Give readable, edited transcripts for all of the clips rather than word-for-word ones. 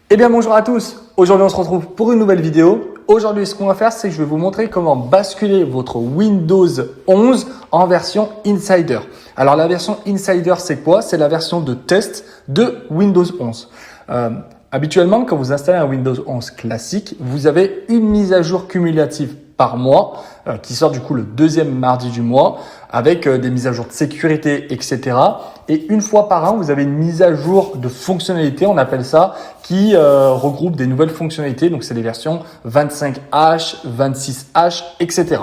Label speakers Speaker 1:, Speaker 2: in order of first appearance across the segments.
Speaker 1: Eh bien bonjour à tous, aujourd'hui on se retrouve pour une nouvelle vidéo. Aujourd'hui ce qu'on va faire c'est que je vais vous montrer comment basculer votre Windows 11 en version Insider. Alors la version Insider c'est quoi? C'est la version de test de Windows 11. Habituellement quand vous installez un Windows 11 classique, vous avez une mise à jour cumulative par mois qui sort du coup le deuxième mardi du mois avec des mises à jour de sécurité, etc. Et une fois par an, vous avez une mise à jour de fonctionnalités, on appelle ça, qui regroupe des nouvelles fonctionnalités. Donc, c'est les versions 25H, 26H, etc.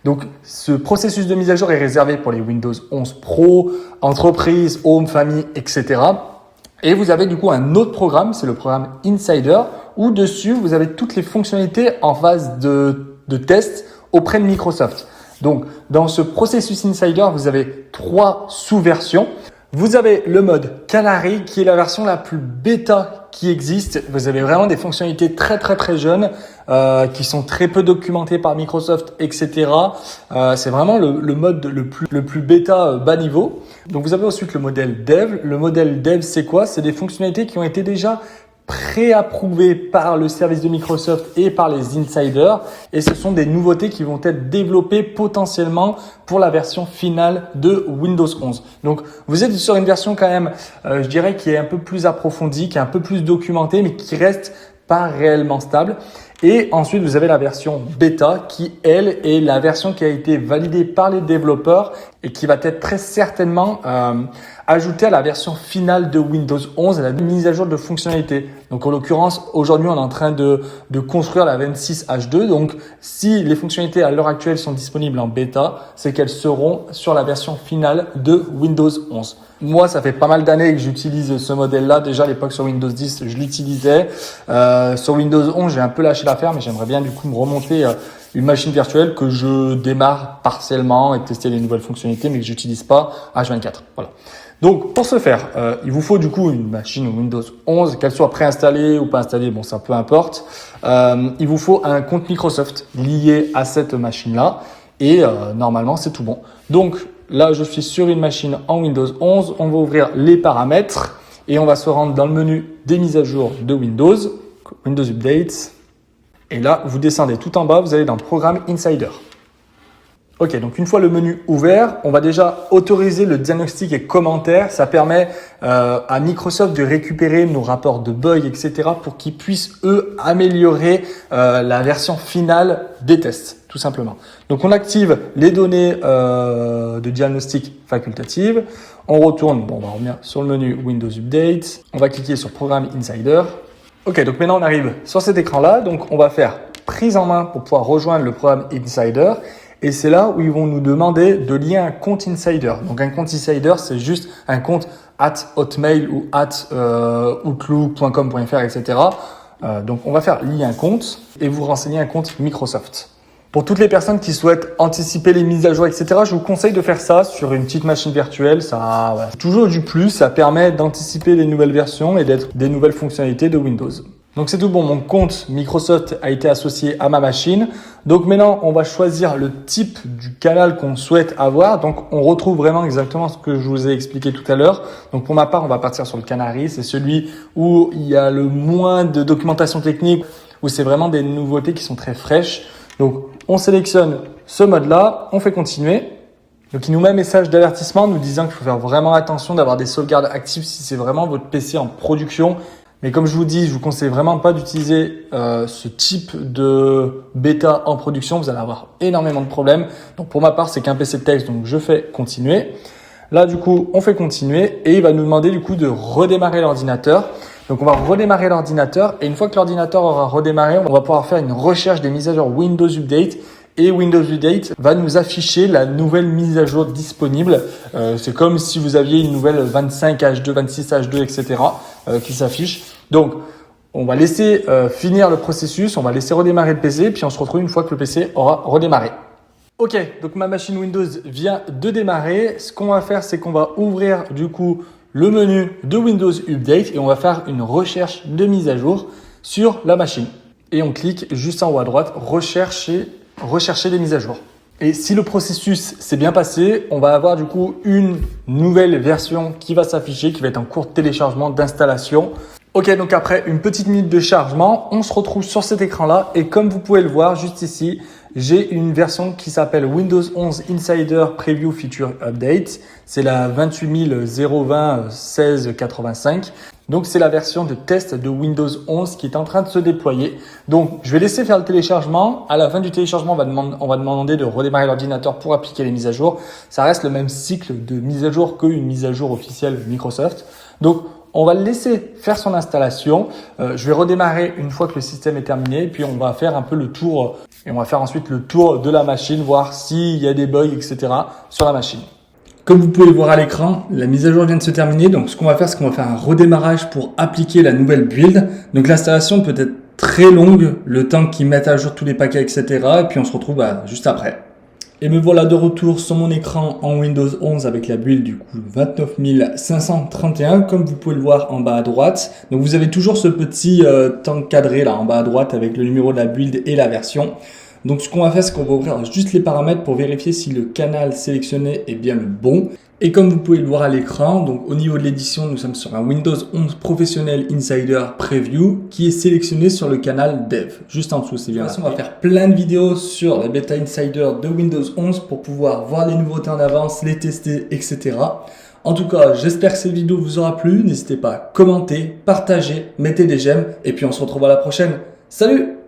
Speaker 1: Donc, ce processus de mise à jour est réservé pour les Windows 11 Pro, entreprise, home, famille, etc. Et vous avez du coup un autre programme, c'est le programme Insider, où dessus, vous avez toutes les fonctionnalités en phase de test auprès de Microsoft. Donc, dans ce processus Insider, vous avez 3 sous-versions. Vous avez le mode Canary qui est la version la plus bêta qui existe. Vous avez vraiment des fonctionnalités très jeunes qui sont très peu documentées par Microsoft, etc. C'est vraiment le mode le plus bêta bas niveau. Donc, vous avez ensuite le modèle Dev. Le modèle Dev, c'est quoi? C'est des fonctionnalités qui ont été déjà pré-approuvés par le service de Microsoft et par les insiders, et ce sont des nouveautés qui vont être développées potentiellement pour la version finale de Windows 11. Donc vous êtes sur une version quand même, je dirais, qui est un peu plus approfondie, qui est un peu plus documentée, mais qui reste pas réellement stable. Et ensuite, vous avez la version bêta qui, elle, est la version qui a été validée par les développeurs et qui va être très certainement ajoutée à la version finale de Windows 11, à la mise à jour de fonctionnalités. Donc, en l'occurrence, aujourd'hui, on est en train de construire la 26H2. Donc, si les fonctionnalités à l'heure actuelle sont disponibles en bêta, c'est qu'elles seront sur la version finale de Windows 11. Moi, ça fait pas mal d'années que j'utilise ce modèle-là. Déjà, à l'époque, sur Windows 10, je l'utilisais. Sur Windows 11, j'ai un peu lâché l'affaire, mais j'aimerais bien du coup me remonter une machine virtuelle que je démarre partiellement et tester les nouvelles fonctionnalités, mais que j'utilise pas H24. Voilà. Donc, pour ce faire, il vous faut du coup une machine Windows 11, qu'elle soit préinstallée ou pas installée, bon, ça peu importe. Il vous faut un compte Microsoft lié à cette machine-là et normalement, c'est tout bon. Donc, là, je suis sur une machine en Windows 11. On va ouvrir les paramètres et on va se rendre dans le menu des mises à jour de Windows, Windows Update. Et là, vous descendez tout en bas, vous allez dans le programme Insider. Ok, donc une fois le menu ouvert, on va déjà autoriser le diagnostic et commentaires. Ça permet à Microsoft de récupérer nos rapports de bugs, etc. pour qu'ils puissent, eux, améliorer la version finale des tests, tout simplement. Donc, on active les données de diagnostic facultatives. On retourne, bon, on va revenir sur le menu Windows Update. On va cliquer sur Programme Insider. Ok, donc maintenant, on arrive sur cet écran-là. Donc, on va faire prise en main pour pouvoir rejoindre le programme Insider. Et c'est là où ils vont nous demander de lier un compte Insider. Donc, un compte Insider, c'est juste un compte @hotmail ou @outlook.com.fr, etc. Donc, on va faire lier un compte et vous renseigner un compte Microsoft. Pour toutes les personnes qui souhaitent anticiper les mises à jour, etc., je vous conseille de faire ça sur une petite machine virtuelle. Ça, voilà, toujours du plus. Ça permet d'anticiper les nouvelles versions et d'être des nouvelles fonctionnalités de Windows. Donc c'est tout bon, mon compte Microsoft a été associé à ma machine. Donc maintenant, on va choisir le type du canal qu'on souhaite avoir. Donc on retrouve vraiment exactement ce que je vous ai expliqué tout à l'heure. Donc pour ma part, on va partir sur le Canary. C'est celui où il y a le moins de documentation technique, où c'est vraiment des nouveautés qui sont très fraîches. Donc on sélectionne ce mode-là, on fait continuer. Donc il nous met un message d'avertissement nous disant qu'il faut faire vraiment attention d'avoir des sauvegardes actives si c'est vraiment votre PC en production. Mais comme je vous dis, je vous conseille vraiment pas d'utiliser ce type de bêta en production. Vous allez avoir énormément de problèmes. Donc pour ma part, c'est qu'un PC de texte, donc je fais continuer. Là, du coup, on fait continuer et il va nous demander du coup de redémarrer l'ordinateur. Donc on va redémarrer l'ordinateur et une fois que l'ordinateur aura redémarré, on va pouvoir faire une recherche des mises à jour Windows Update. Et Windows Update va nous afficher la nouvelle mise à jour disponible. C'est comme si vous aviez une nouvelle 25H2, 26H2, etc. Qui s'affiche. Donc, on va laisser finir le processus, on va laisser redémarrer le PC, puis on se retrouve une fois que le PC aura redémarré. Ok, donc ma machine Windows vient de démarrer. Ce qu'on va faire, c'est qu'on va ouvrir du coup le menu de Windows Update et on va faire une recherche de mise à jour sur la machine. Et on clique juste en haut à droite, rechercher des mises à jour. Et si le processus s'est bien passé, on va avoir du coup une nouvelle version qui va s'afficher, qui va être en cours de téléchargement, d'installation. Ok, donc après une petite minute de chargement, on se retrouve sur cet écran-là et comme vous pouvez le voir juste ici, j'ai une version qui s'appelle Windows 11 Insider Preview Feature Update. C'est la 28020/1685. Donc c'est la version de test de Windows 11 qui est en train de se déployer. Donc je vais laisser faire le téléchargement. À la fin du téléchargement, on va demander de redémarrer l'ordinateur pour appliquer les mises à jour. Ça reste le même cycle de mise à jour qu'une mise à jour officielle Microsoft. Donc on va le laisser faire son installation. Je vais redémarrer une fois que le système est terminé. Puis on va faire un peu le tour et on va faire ensuite le tour de la machine, voir s'il y a des bugs, etc. sur la machine. Comme vous pouvez le voir à l'écran, la mise à jour vient de se terminer. Donc ce qu'on va faire, c'est qu'on va faire un redémarrage pour appliquer la nouvelle build. Donc l'installation peut être très longue, le temps qu'ils mettent à jour tous les paquets, etc. Et puis on se retrouve juste après. Et me voilà de retour sur mon écran en Windows 11 avec la build du coup 29531 comme vous pouvez le voir en bas à droite. Donc vous avez toujours ce petit temps cadré là en bas à droite avec le numéro de la build et la version. Donc ce qu'on va faire, c'est qu'on va ouvrir juste les paramètres pour vérifier si le canal sélectionné est bien le bon. Et comme vous pouvez le voir à l'écran, donc au niveau de l'édition, nous sommes sur un Windows 11 Professionnel Insider Preview qui est sélectionné sur le canal Dev. Juste en dessous, c'est bien. On va faire plein de vidéos sur la bêta Insider de Windows 11 pour pouvoir voir les nouveautés en avance, les tester, etc. En tout cas, j'espère que cette vidéo vous aura plu. N'hésitez pas à commenter, partager, mettez des j'aime et puis on se retrouve à la prochaine. Salut!